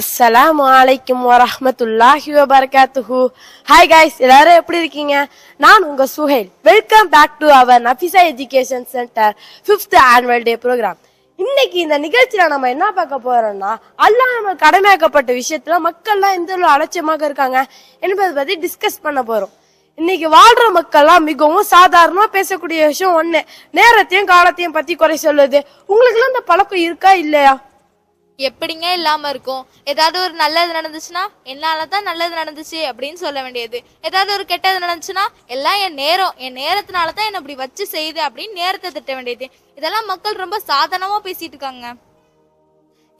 அஸ்ஸலாமு அலைக்கும் வரஹ்மத்துல்லாஹி வபரகாத்துஹு. ஹாய் கைஸ், எல்லாரும் எப்படி இருக்கீங்க? நான் உங்க Suhail. Welcome back to our Nafisa education centre 5th annual day programme. இன்னைக்கு இந்த நிகழ்ச்சியில நம்ம என்ன பார்க்க போறோம்னா, அல்லாஹ் நம்ம கடமையாக்கப்பட்ட விஷயத்துல மக்கள்லாம் எந்த அளவு அலட்சியமாக இருக்காங்க என்பதை பத்தி டிஸ்கஸ் பண்ண போறோம். இன்னைக்கு வாழ்ற மக்கள்லாம் மிகவும் சாதாரணமா பேசக்கூடிய விஷயம் ஒண்ணு, நேரத்தையும் காலத்தையும் பத்தி குறை சொல்லுது. உங்களுக்கு எல்லாம் இந்த பழக்கம் இருக்கா இல்லையா? எப்படிங்க இல்லாம இருக்கும்? ஏதாவது ஒரு நல்லது நடந்துச்சுன்னா என்னாலதான் நல்லது நடந்துச்சு அப்படின்னு சொல்ல வேண்டியது. ஏதாவது ஒரு கெட்டது நடந்துச்சுன்னா எல்லாம் என் நேரத்தினாலதான் என்ன இப்படி வச்சு செய்யுது அப்படின்னு நேரத்தை திட்ட வேண்டியது. இதெல்லாம் மக்கள் ரொம்ப சாதாரணமா பேசிட்டு இருக்காங்க.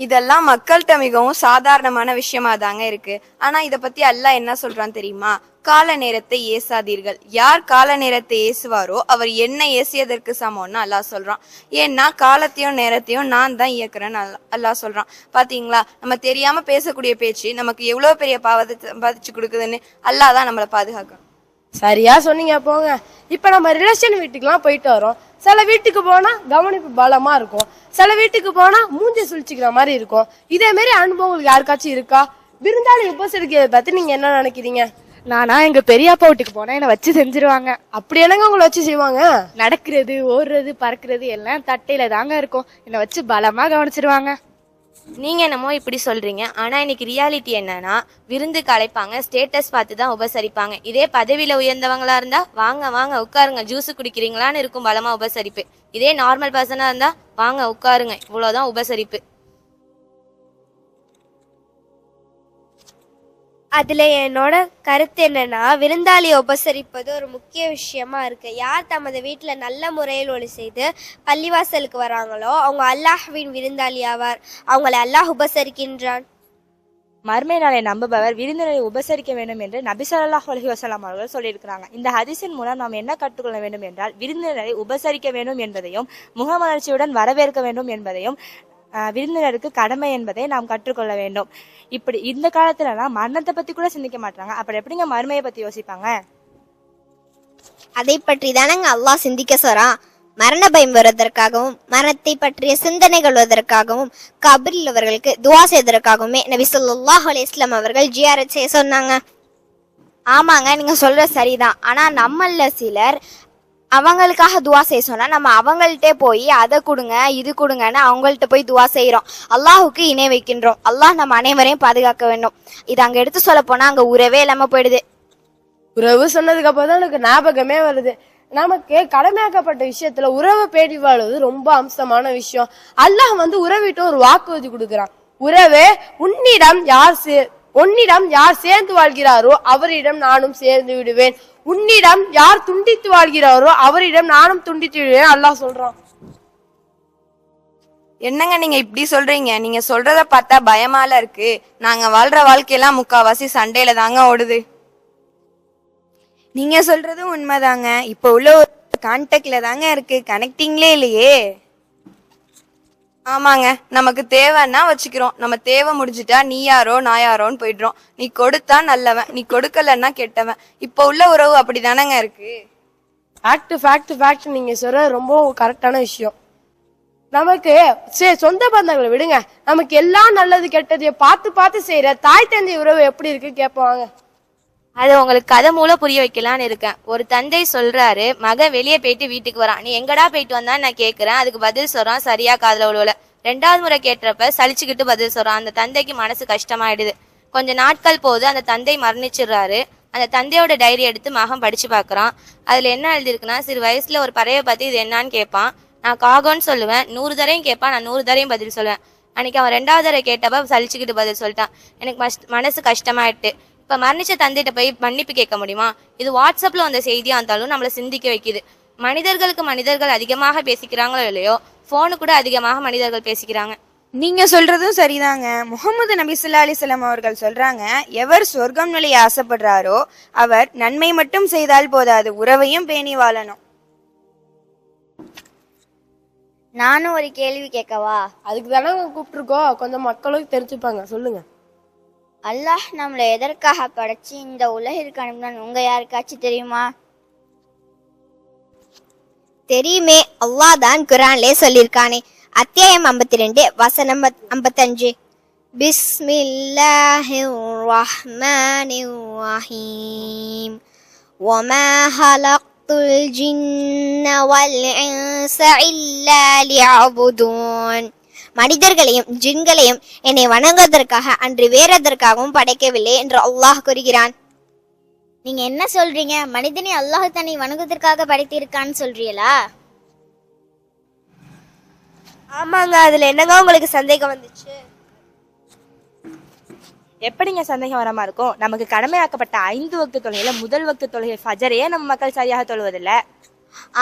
இதெல்லாம் மக்கள்கிட்ட மிகவும் சாதாரணமான விஷயமா தாங்க இருக்கு. ஆனா இத பத்தி அல்லாஹ் என்ன சொல்றான் தெரியுமா? கால நேரத்தை ஏசாதீர்கள். யார் கால நேரத்தை ஏசுவாரோ அவர் என்ன ஏசியதற்கு சமம்னு அல்லாஹ் சொல்றான். ஏன்னா காலத்தையும் நேரத்தையும் நான் தான் இயக்குறேன்னு அல்லாஹ் சொல்றான். பாத்தீங்களா, நம்ம தெரியாம பேசக்கூடிய பேச்சு நமக்கு எவ்வளவு பெரிய பாவத்தை சம்பாதிச்சு கொடுக்குதுன்னு அல்லாஹ் தான் நம்மளை பாதுகாக்கணும். சரியா சொன்னீங்க. போங்க, இப்ப நம்ம ரிலேஷன் வீட்டுக்குலாம் போயிட்டு வரோம். சில வீட்டுக்கு போனா கவனிப்பு பலமா இருக்கும், சில வீட்டுக்கு போனா மூஞ்சி சுழிச்சுக்கிற மாதிரி இருக்கும். இதே மாதிரி அனுபவம் யாருக்காச்சும் இருக்கா? விருந்தாளி உபசரிக்கிறத பத்தி நீங்க என்ன நினைக்கிறீங்க? நானா எங்க பெரியப்பா வீட்டுக்கு போனா என்ன வச்சு செஞ்சிருவாங்க. அப்படி என்னங்க உங்களை வச்சு செய்வாங்க? நடக்கிறது, ஓடுறது, பறக்கிறது எல்லாம் தட்டையில தாங்க இருக்கும். என்ன வச்சு பலமா கவனிச்சிருவாங்க. நீங்க என்னமோ இப்படி சொல்றீங்க, ஆனா இன்னைக்கு ரியாலிட்டி என்னன்னா, விருந்துக்கு அழைப்பாங்க, ஸ்டேட்டஸ் பார்த்து தான் உபசரிப்பாங்க. இதே பதவியில உயர்ந்தவங்களா இருந்தா வாங்க வாங்க உட்காருங்க, ஜூஸ் குடிக்கிறீங்களான்னு இருக்கும் பலமா உபசரிப்பு. இதே நார்மல் பர்சனா இருந்தா வாங்க உட்காருங்க, இவ்வளவுதான் உபசரிப்பு. அதுல என்னோட கருத்து என்னன்னா, விருந்தாளியை உபசரிப்பது ஒரு முக்கிய விஷயமா இருக்கு. யார் தமது வீட்டுல நல்ல முறையில் ஒளி செய்து பள்ளிவாசலுக்கு வராங்களோ அவங்க அல்லாஹ்வின் விருந்தாளி ஆவார். அவங்களை அல்லாஹ் உபசரிக்கின்றான். மர்மை நாளை நம்புபவர் விருந்தினரை உபசரிக்க வேண்டும் என்று நபி ஸல்லல்லாஹு அலைஹி வஸல்லம் அவர்கள் சொல்லியிருக்கிறாங்க. இந்த ஹதீஸின் மூலம் நாம் என்ன கற்றுக்கொள்ள வேண்டும் என்றால், விருந்தினரை உபசரிக்க வேண்டும் என்பதையும், முகமலர்ச்சியுடன் வரவேற்க வேண்டும் என்பதையும், விருந்தினருக்கு கடமை என்பதை நாம் கற்றுக்கொள்ள வேண்டும். இப்படி இந்த காலத்துலலாம் மரணத்தை பத்தி கூட சிந்திக்க மாட்டாங்க. அப்படி எப்படிங்க மறுமையை பத்தி யோசிப்பாங்க? அதை பற்றி தானங்க அல்லாஹ் சிந்திக்க சொல்றான். மரண பயம் வருவதற்காகவும் மரணத்தை பற்றிய சிந்தனைகள் வருவதற்காகவும் கபரில் உள்ளவர்களுக்கு துவா செய்வதற்காகவுமே நபி ஸல்லல்லாஹு அலைஹி வஸல்லம் அவர்கள் ஜியாரத் செய்ய சொன்னாங்க. ஆமாங்க, நீங்க சொல்ற சரிதான். ஆனா நம்மள சிலர் அவங்களுக்காக துவா செய்ய சொன்னா நம்ம அவங்கள்ட்டே போய் அதை கொடுங்க இது கொடுங்கன்னு அவங்கள்ட்ட போய் துவா செய்யறோம். அல்லாஹுக்கு இணை வைக்கின்றோம். அல்லாஹ் நம்ம அனைவரையும் பாதுகாக்க வேண்டும். இது அங்க எடுத்து சொல்ல போனா அங்க உறவே இல்லாம போயிடுது. உறவு சொன்னதுக்கு அப்புறம் தான் எனக்கு ஞாபகமே வருது. நமக்கு கடமையாக்கப்பட்ட விஷயத்துல உறவை பேடி வாழ்வது ரொம்ப அம்சமான விஷயம். அல்லாஹ் உறவிட்டு ஒரு வாக்குறுதி கொடுக்கிறான். உறவே, உன்னிடம் யார் சேர்ந்து வாழ்கிறாரோ அவரிடம் நானும் சேர்ந்து விடுவேன், உன்னிடம் யார் துண்டித்து வாழ்கிறாரோ அவரிடம் நானும் துண்டித்து விடுவேன் அல்லாஹ் சொல்றான். என்னங்க நீங்க இப்படி சொல்றீங்க? நீங்க சொல்றத பார்த்தா பயமால இருக்கு. நாங்க வாழ்ற வாழ்க்கையெல்லாம் முக்காவாசி சண்டையில தாங்க ஓடுது. நீங்க சொல்றதும் உண்மைதாங்க. இப்ப உள்ள ஒரு கான்டாக்ட்ல தாங்க இருக்கு, கனெக்டிங்லே இல்லையே. ஆமாங்க, நமக்கு தேவைன்னா வச்சுக்கிறோம், நம்ம தேவை முடிஞ்சுட்டா நீ யாரோ நான் யாரோன்னு போயிடுறோம். நீ கொடுத்தா நல்லவன், நீ கொடுக்கலன்னா கெட்டவன். இப்ப உள்ள உறவு அப்படிதானங்க இருக்கு. ஃபேக்ட் நீங்க சொல்ற ரொம்ப கரெக்டான விஷயம். நமக்கு சொந்த பந்தங்களை விடுங்க, நமக்கு எல்லாம் நல்லது கெட்டதைய பார்த்து பார்த்து செய்யற தாய் தந்தை உறவு எப்படி இருக்கு கேட்பாங்க. அது உங்களுக்கு கதை மூலம் புரிய வைக்கலான்னு இருக்கேன். ஒரு தந்தை சொல்றாரு, மகன் வெளியே போயிட்டு வீட்டுக்கு வரான். நீ எங்கடா போயிட்டு வந்தான்னு நான் கேட்கிறேன். அதுக்கு பதில் சொல்றான், சரியா காதுல உழுவல. 2வது முறை கேட்டப்ப சலிச்சுக்கிட்டு பதில் சொல்றான். அந்த தந்தைக்கு மனசு கஷ்டமாயிடுது. கொஞ்ச நாட்கள் போது அந்த தந்தை மரணிச்சிடுறாரு. அந்த தந்தையோட டைரி எடுத்து மகன் படிச்சு பாக்குறான். அதுல என்ன எழுதிருக்குன்னா, சிறு வயசுல ஒரு பறவை பத்தி இது என்னன்னு கேட்பான். நான் காகோன்னு சொல்லுவேன். 100 தரையும் கேட்பான், நான் 100 தரையும் பதில் சொல்லுவேன். அன்னைக்கு அவன் 2வது தடவை கேட்டப்ப சலிச்சுக்கிட்டு பதில் சொல்லிட்டான். எனக்கு மனசு கஷ்டமாயிட்டு. இப்ப மரணிச்ச தந்தைகிட்ட போய் மன்னிப்பு கேட்க முடியுமா? இது வாட்ஸ்அப்ல வந்த செய்தியா இருந்தாலும் நம்மளை சிந்திக்க வைக்குது. மனிதர்கள் அதிகமாக பேசிக்கிறாங்களோ இல்லையோ, போனு கூட அதிகமாக மனிதர்கள் பேசிக்கிறாங்க. நீங்க சொல்றதும் சரிதாங்க. முஹம்மது நபி ஸல்லல்லாஹு அலைஹி வஸல்லம் அவர்கள் சொல்றாங்க, எவர் சொர்க்கம் நிலைய ஆசைப்படுறாரோ அவர் நன்மை மட்டும் செய்தால் போதாது, உறவையும் பேணி வாழணும். நானும் ஒரு கேள்வி கேட்கவா? அதுக்கு தானே கூப்பிட்டுருக்கோம், கொஞ்சம் மக்களும் தெரிஞ்சுப்பாங்க. சொல்லுங்க. அல்லாஹ் நம்மளை எதற்காக படைச்சு இந்த உலகிற்கு அனுப்பினான் உங்க யாருக்காச்சும் தெரியுமா? தெரியுமே, அல்லாஹ் தான் குர்ஆன்லே சொல்லியிருக்கானே. அத்தியாயம் 52 வசனம் 55. பிஸ்மில்லாஹிர் ரஹ்மானிர் ரஹீம் வமா ஹலக்துல் ஜின்ன வல் இன்ஸ இல்லா லியஅபுதூன். மனிதர்களையும் ஜின்களையும் என்னை வணங்குவதற்காக அன்று வேறெதற்காகவும் படைக்கவில்லை என்று அல்லாஹ் கூறுகிறான். நீங்க என்ன சொல்றீங்க? மனிதனை அல்லாஹ் தன்னை வணங்குவதற்காக படைத்திருக்கான்னு சொல்றீங்களா? ஆமாங்க, அதுல என்னங்க உங்களுக்கு சந்தேகம் வந்துச்சு? எப்படிங்க சந்தேகம் வராம இருக்கும்? நமக்கு கடமையாக்கப்பட்ட 5 வக்து தொழுகையில முதல் வக்து தொழுகை ஃபஜரையே நம்ம மக்கள் சரியாக தொழுவதில்லை.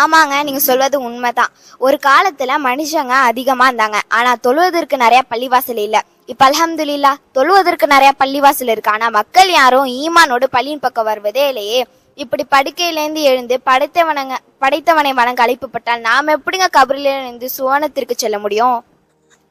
ஆமாங்க, நீங்க சொல்வது உண்மைதான். ஒரு காலத்துல மனுஷங்க அதிகமா இருந்தாங்க, ஆனா தொழுவதற்கு நிறைய பள்ளிவாசல் இல்ல. இப்ப அல்ஹம்துலில்லாஹ் தொழுவதற்கு நிறைய பள்ளிவாசல் இருக்கு. ஆனா மக்கள் யாரும் ஈமானோடு பள்ளியின் பக்கம் வருவதே இல்லையே. இப்படி படுக்கையிலேருந்து எழுந்து படைத்தவனை வணங்க அழைப்புப்பட்டால் நாம எப்படிங்க கபரிலிருந்து சுவனத்திற்கு செல்ல முடியும்?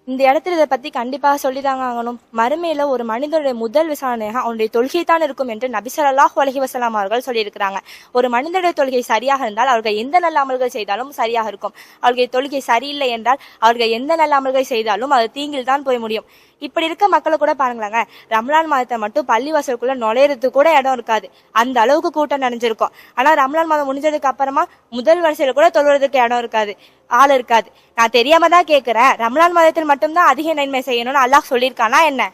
இந்த இடத்துல இதை பத்தி கண்டிப்பாக சொல்லிதாங்க ஆகணும். மறுமையில ஒரு மனிதனுடைய முதல் விசாரணையாக அவனுடைய தொழுகை தான் இருக்கும் என்று நபி ஸல்லல்லாஹு அலைஹி வஸல்லம் அவர்கள் சொல்லியிருக்கிறாங்க. ஒரு மனிதனுடைய தொழுகை சரியாக இருந்தால் அவர்கள் எந்த நல்ல அமல்கள் செய்தாலும் சரியாக இருக்கும். அவர்களுடைய தொழுகை சரியில்லை என்றால் அவர்கள் எந்த நல்ல அமல்கள் செய்தாலும் அது தீங்கில் தான் போய் முடியும். இப்படி இருக்க மக்களை கூட பாருங்களாங்க, ரம்லான் மாதத்தை மட்டும் பள்ளிவாசலுக்குள்ள நுழையிறதுக்கு கூட இடம் இருக்காது, அந்த அளவுக்கு கூட்டம் நிறைஞ்சிருக்கும். ஆனா ரம்லான் மாதம் முடிஞ்சதுக்கு அப்புறமா முதல் வரிசையில கூட தொழுவதற்கு இடம் இருக்காது, ஆள் இருக்காது. நான் தெரியாம தான் கேட்கிறேன், ரம்லான் மாதத்தில் மட்டும்தான் அதிக நன்மை செய்யணும்னு அல்லாஹ் சொல்லியிருக்கானா என்ன?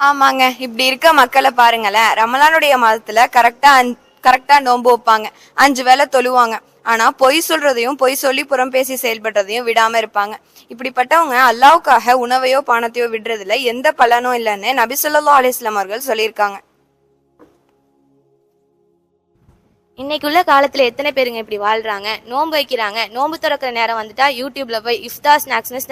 ஆமாங்க, இப்படி இருக்க மக்களை பாருங்களேன். ரமலானுடைய மாதத்துல கரெக்டா நோன்பு வைப்பாங்க, 5 வேளை தொழுவாங்க. ஆனா பொய் சொல்றதையும் பொய் சொல்லி புறம் பேசி செயல்படுறதையும் விடாம இருப்பாங்க. இப்படிப்பட்டவங்க அல்லாஹ்வுக்காக உணவையோ பணத்தையோ விடுறதுல எந்த பலனும் இல்லைன்னு நபி ஸல்லல்லாஹு அலைஹி வஸல்லம் அவர்கள் சொல்லியிருக்காங்க. இன்னைக்குள்ள காலத்துல எத்தனை பேருங்க இப்படி வாழ்றாங்க? நோன்பு வைக்கிறாங்க, நோன்பு திறக்கிற நேரம் வந்துட்டா யூடியூப்ல போய் இஃப்தார் ஸ்நாக்ஸ்னு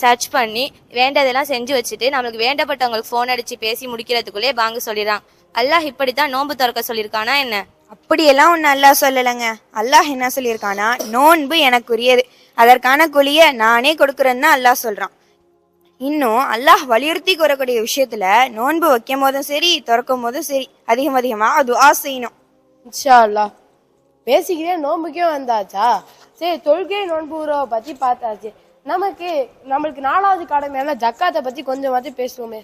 சர்ச் பண்ணி வேண்டதெல்லாம் செஞ்சு வச்சுட்டு நம்மளுக்கு வேண்டப்பட்டவங்களுக்கு போன் அடிச்சு பேசி முடிக்கிறதுக்குள்ளே பாங்க சொல்லிடுறாங்க. அல்லாஹ் இப்படித்தான் நோன்பு திறக்க சொல்லியிருக்கானா என்ன? அப்படியெல்லாம் ஒண்ணு அல்லாஹ் சொல்லலைங்க. அல்லாஹ் என்ன சொல்லியிருக்கானா, நோன்பு எனக்குரியது, அதற்கான கூலிய நானே கொடுக்கறேன்னு அல்லாஹ் சொல்றான். இன்னும் அல்லாஹ் வலியுறுத்தி கூறக்கூடிய விஷயத்துல நோன்பு வைக்கும் போதும் சரி திறக்கும் போதும் சரி அதிகமா துஆ செய்யணும். இன்ஷா அல்லாஹ். பேசிக்கிட்டே நோன்புக்கே வந்தாச்சா? சரி, தொழுகை நோன்பு உறவை பத்தி பார்த்தாச்சு. நம்மளுக்கு 4வது கடமையான ஜக்காத்தை பத்தி கொஞ்சமாச்சு பேசுவோமே.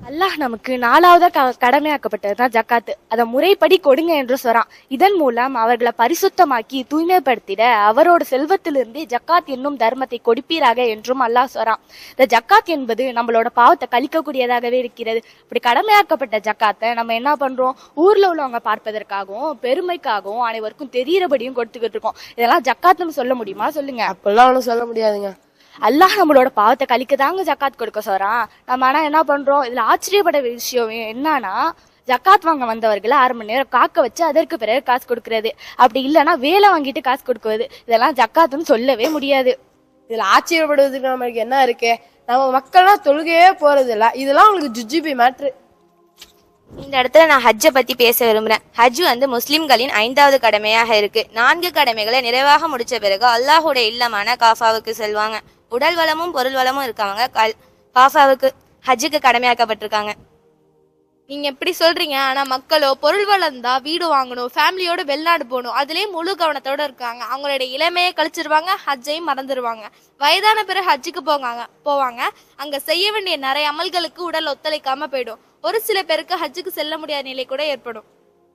அல்லாஹ் நமக்கு 4வது கடமையாக்கப்பட்டதுதான் ஜக்காத்து. அதை முறைப்படி கொடுங்க என்று சொல்றான். இதன் மூலம் அவர்களை பரிசுத்தமாக்கி தூய்மைப்படுத்திட அவரோட செல்வத்திலிருந்து ஜக்காத் என்னும் தர்மத்தை கொடுப்பீராக என்றும் அல்லாஹ் சொல்றான். இந்த ஜக்காத் என்பது நம்மளோட பாவத்தை கழிக்கக்கூடியதாகவே இருக்கிறது. இப்படி கடமையாக்கப்பட்ட ஜக்காத்தை நம்ம என்ன பண்றோம்? ஊர்ல உள்ளவங்க பார்ப்பதற்காகவும் பெருமைக்காகவும் அனைவருக்கும் தெரியறபடியும் கொடுத்துக்கிட்டு இருக்கோம். இதெல்லாம் ஜக்காத்துன்னு சொல்ல முடியுமா? சொல்லுங்க. அப்பெல்லாம் ஒன்றும் சொல்ல முடியாதுங்க. அல்லாஹ் நம்மளோட பாவத்தை கழிக்கதாங்க ஜக்காத் கொடுக்க சொல்றான். நம்ம ஆனா என்ன பண்றோம்? இதுல ஆச்சரியப்பட விஷயம் என்னன்னா, ஜக்காத் வாங்க வந்தவர்களை 1/2 மணி நேரம் காக்க வச்சு அதற்கு பிறகு காசு கொடுக்கறது, அப்படி இல்லைன்னா வேலை வாங்கிட்டு காசு கொடுக்குறது, இதெல்லாம் ஜக்காத்துன்னு சொல்லவே முடியாது. இதுல ஆச்சரியப்படுவதுக்கு நம்மளுக்கு என்ன இருக்கு? நம்ம மக்கள்லாம் தொழுகையே போறது இல்ல, இதெல்லாம் உங்களுக்கு ஜுஜிபி மேட்ரு. இந்த இடத்துல நான் ஹஜ்ஜை பத்தி பேச விரும்புறேன். ஹஜ் வந்து முஸ்லிம்களின் 5வது கடமையாக இருக்கு. 4 கடமைகளை நிறைவாக முடிச்ச பிறகு அல்லாஹுடைய இல்லமான காஃபாவுக்கு செல்வாங்க. உடல் வளமும் பொருள் வளமும் இருக்கவங்க காஃபாவுக்கு ஹஜ்ஜுக்கு கடமையாக்கப்பட்டிருக்காங்க. நீங்க எப்படி சொல்றீங்க? ஆனா மக்களோ பொருள் வளர்ந்தா வீடு வாங்கணும், ஃபேமிலியோட வெளிநாடு போகணும், அதுலயே முழு கவனத்தோட இருக்காங்க. அவங்களுடைய இளமையை கழிச்சிருவாங்க, ஹஜ்ஜையும் மறந்துடுவாங்க. வயதான பிறகு ஹஜ்ஜுக்கு போவாங்க. அங்க செய்ய வேண்டிய நிறைய அமல்களுக்கு உடல் ஒத்துழைக்காம போயிடும். ஒரு சில பேருக்கு ஹஜ்ஜுக்கு செல்ல முடியாத நிலை கூட ஏற்படும்.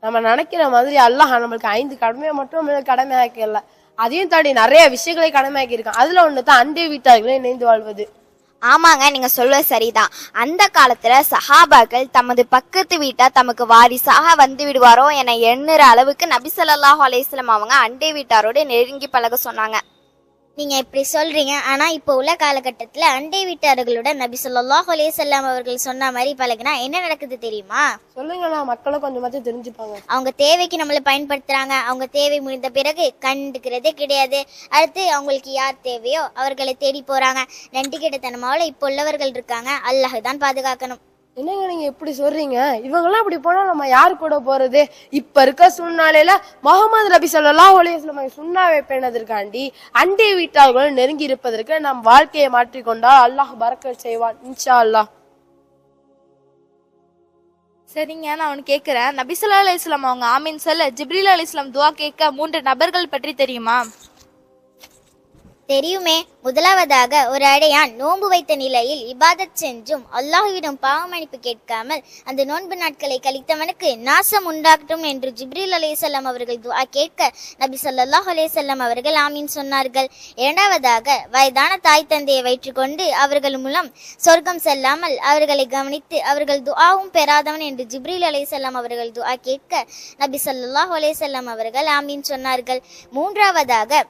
நம்ம நினைக்கிற மாதிரி அல்லாஹ் நம்மளுக்கு 5 கடமையை மட்டும் கடமையாக்கல, அதையும் தாண்டி நிறைய விஷயங்களை கடமையாக்கி இருக்கான். அதுல ஒண்ணுதான் அண்டை வீட்டார்களை இணைந்து வாழ்வது. ஆமாங்க, நீங்க சொல்வது சரிதான். அந்த காலத்துல சஹாபாக்கள் தமது பக்கத்து வீட்டா தமக்கு வாரிசாக வந்து விடுவாரோ என எண்ணுற அளவுக்கு நபி ஸல்லல்லாஹு அலைஹி வஸல்லம் அவங்க அண்டை வீட்டாரோட நெருங்கி பழக சொன்னாங்க. நீங்க இப்படி சொல்றீங்க, ஆனா இப்போ உள்ள காலகட்டத்துல அண்டை வீட்டார்களுடன் நபி ஸல்லல்லாஹு அலைஹி வஸல்லம் அவர்கள் சொன்ன மாதிரி பழகினா என்ன நடக்குது தெரியுமா? சொல்லுங்களா, மக்களும் கொஞ்சமாச்சும் தெரிஞ்சுப்பாங்க. அவங்க தேவைக்கு நம்மளை பயன்படுத்துறாங்க. அவங்க தேவை முடிந்த பிறகு கண்டுக்கிறதே கிடையாது. அடுத்து அவங்களுக்கு யார் தேவையோ அவர்களை தேடி போறாங்க. நன்றி கெட்டத்தனமாவில் இப்போ உள்ளவர்கள் இருக்காங்க. அல்லாஹ் தான் பாதுகாக்கணும். என்னங்க நீங்க எப்படி சொல்றீங்க? இவங்கெல்லாம் இப்படி போனா நம்ம யாரு கூட போறது? இப்ப இருக்க சூழ்நிலையில முஹம்மது நபி ஸல்லல்லாஹு அலைஹி வஸல்லம் சுன்னாவை பேணதற்காண்டி அண்டை வீட்டார்களுடன் நெருங்கி இருப்பதற்கு நம் வாழ்க்கையை மாற்றிக்கொண்டால் அல்லாஹ் பரக்கத் செய்வான் இன்ஷா அல்லாஹ். சரிங்க, நான் ஒன்னு கேக்குறேன். நபி ஸல்லல்லாஹு அலைஹி வஸல்லம் அவங்க ஆமீன் சொல்ல ஜிப்ரீல் அலைஹிஸ்ஸலாம் துஆ கேட்க 3 நபர்கள் பற்றி தெரியுமா? தெரியுமே. முதலாவதாக ஒரு அடையான் நோன்பு வைத்த நிலையில் இபாதத் சென்றும் அல்லாஹ்விடம் பாவமன்னிப்பு கேட்காமல் அந்த நோன்பு நாட்களை கழித்தவனுக்கு நாசம் உண்டாகட்டும் என்று ஜிப்ரீல் அலைஹிஸ்ஸலாம் அவர்கள் துஆ கேட்க நபி ஸல்லல்லாஹு அலைஹி வஸல்லம் அவர்கள் ஆமீன் சொன்னார்கள். இரண்டாவதாக வயதான தாய் தந்தையை வைற்றுக்கொண்டு அவர்கள் மூலம் சொர்க்கம் செல்லாமல் அவர்களை கவனித்து அவர்கள் துஆவும் பெறாதவன் என்று ஜிப்ரீல் அலைஹிஸ்ஸலாம் அவர்கள் துஆ கேட்க நபி ஸல்லல்லாஹு அலைஹி வஸல்லம் அவர்கள் ஆமீன் சொன்னார்கள். மூன்றாவதாக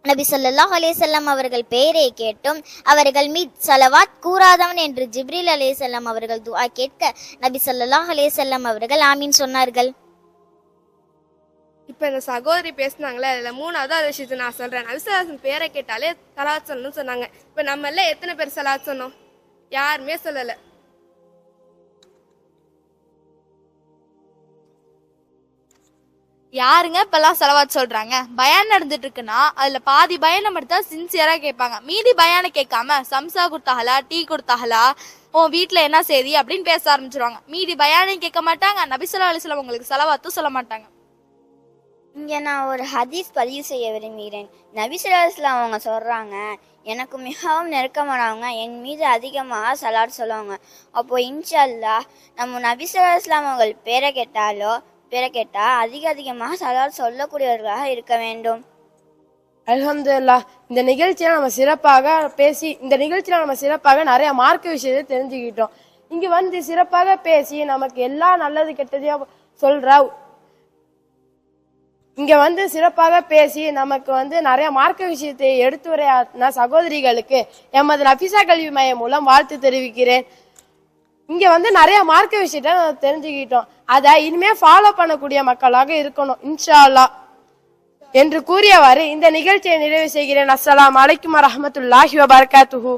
நபி ஸல்லல்லாஹு அலைஹி வஸல்லம் அவர்கள் பெயரை கேட்டும் அவர்கள் மீது ஸலவாத் கூறாதவன் என்று ஜிப்ரீல் அலைஹிஸ்ஸலாம் அவர்கள் துஆ கேட்க நபி ஸல்லல்லாஹு அலைஹி வஸல்லம் அவர்கள் ஆமீன் சொன்னார்கள். இப்ப இந்த சகோதரி பேசினாங்களே அதுல மூணாவது விஷயத்தை நான் சொல்றேன். நபிசல்லாசன் பேரை கேட்டாலே சலாத் சொல்லணும்னு சொன்னாங்க. இப்ப நம்ம எல்லாம் எத்தனை பேர் சலாத் சொன்னோம்? யாருமே சொல்லல. யாருங்க இப்பெல்லாம் செலவாத் சொல்றாங்க? பயான் நடந்துட்டு இருக்குன்னா அதுல பாதி பயானை மட்டும் தான் சின்சியரா கேட்பாங்க. மீதி பயானை கேட்காம சம்சா கொடுத்தாங்களா, டீ கொடுத்தாங்களா, உன் வீட்டுல என்ன செய்தி அப்படின்னு பேச ஆரம்பிச்சிருவாங்க. மீதி பயானையும் கேட்க மாட்டாங்க. நபி ஸல்லல்லாஹு அலைஹி வஸல்லம் உங்களுக்கு செலவாத்தும் சொல்ல மாட்டாங்க. இங்க நான் ஒரு ஹதீஸ் பதிவு செய்ய விரும்புகிறேன். நபி ஸல்லல்லாஹு அலைஹி வஸல்லம் அவங்க சொல்றாங்க, எனக்கு மிகவும் நெருக்கமானவங்க என் மீது அதிகமாக சலாட் சொல்லுவாங்க. அப்போ இன்ஷா அல்லாஹ் நம்ம நபி ஸல்லல்லாஹு அலைஹி வஸல்லம் அவங்கள் பேரை கேட்டா அதிகமாக சலாட் சொல்லக்கூடியவர்களாக இருக்க வேண்டும். அல்ஹம்துலில்லாஹ். இந்த நிகழ்ச்சியில நம்ம சிறப்பாக நிறைய மார்க்க விஷயத்தை தெரிஞ்சுக்கிட்டோம். இங்க வந்து சிறப்பாக பேசி நமக்கு எல்லா நல்லது கெட்டதையும் நமக்கு நிறைய மார்க்க விஷயத்தை எடுத்துரையாடின சகோதரிகளுக்கு எமது நஃபிசா கல்வி மையம் மூலம் வாழ்த்து தெரிவிக்கிறேன். இங்க நிறைய மார்க்க விஷயத்த தெரிஞ்சுக்கிட்டோம். அதை இனிமே ஃபாலோ பண்ணக்கூடிய மக்களாக இருக்கணும் இன்ஷா அல்லாஹ் என்று கூறியவாறு இந்த நிகழ்ச்சியை நிறைவு செய்கிறேன். அஸ்ஸலாமு அலைக்கும் வரஹ்மத்துல்லாஹி வபரகாத்துஹு.